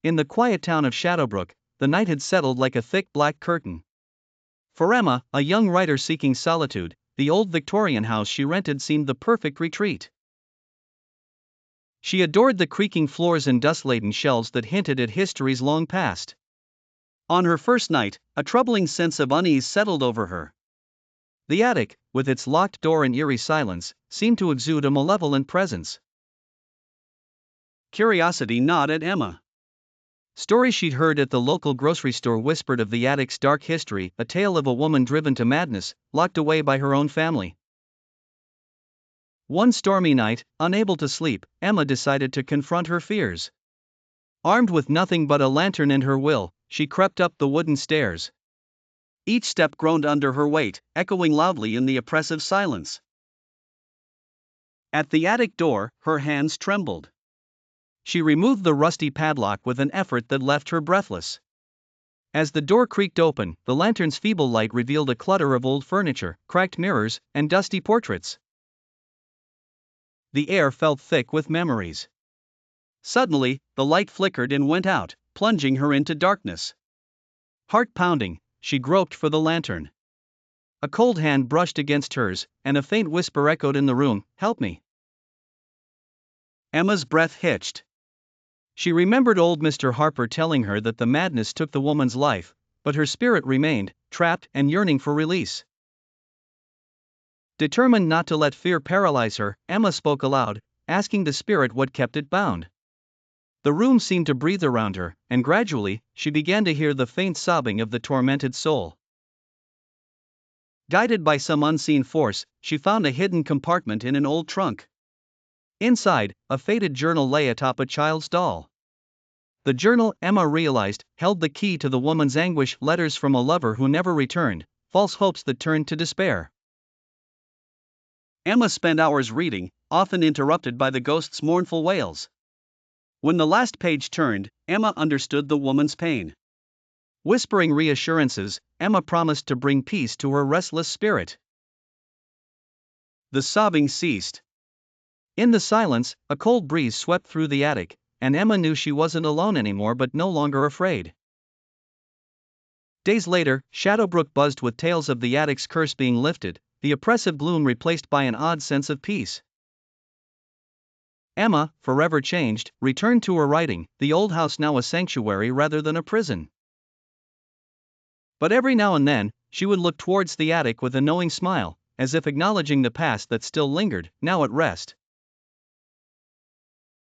In the quiet town of Shadowbrook, the night had settled like a thick black curtain. For Emma, a young writer seeking solitude, the old Victorian house she rented seemed the perfect retreat. She adored the creaking floors and dust-laden shelves that hinted at history's long past. On her first night, a troubling sense of unease settled over her. The attic, with its locked door and eerie silence, seemed to exude a malevolent presence. Curiosity gnawed at Emma. Stories she'd heard at the local grocery store whispered of the attic's dark history, a tale of a woman driven to madness, locked away by her own family. One stormy night, unable to sleep, Emma decided to confront her fears. Armed with nothing but a lantern and her will, she crept up the wooden stairs. Each step groaned under her weight, echoing loudly in the oppressive silence. At the attic door, her hands trembled. She removed the rusty padlock with an effort that left her breathless. As the door creaked open, the lantern's feeble light revealed a clutter of old furniture, cracked mirrors, and dusty portraits. The air felt thick with memories. Suddenly, the light flickered and went out, plunging her into darkness. Heart pounding, she groped for the lantern. A cold hand brushed against hers, and a faint whisper echoed in the room, "Help me." Emma's breath hitched. She remembered old Mr. Harper telling her that the madness took the woman's life, but her spirit remained, trapped and yearning for release. Determined not to let fear paralyze her, Emma spoke aloud, asking the spirit what kept it bound. The room seemed to breathe around her, and gradually, she began to hear the faint sobbing of the tormented soul. Guided by some unseen force, she found a hidden compartment in an old trunk. Inside, a faded journal lay atop a child's doll. The journal, Emma realized, held the key to the woman's anguish, letters from a lover who never returned, false hopes that turned to despair. Emma spent hours reading, often interrupted by the ghost's mournful wails. When the last page turned, Emma understood the woman's pain. Whispering reassurances, Emma promised to bring peace to her restless spirit. The sobbing ceased. In the silence, a cold breeze swept through the attic, and Emma knew she wasn't alone anymore but no longer afraid. Days later, Shadowbrook buzzed with tales of the attic's curse being lifted, the oppressive gloom replaced by an odd sense of peace. Emma, forever changed, returned to her writing, the old house now a sanctuary rather than a prison. But every now and then, she would look towards the attic with a knowing smile, as if acknowledging the past that still lingered, now at rest.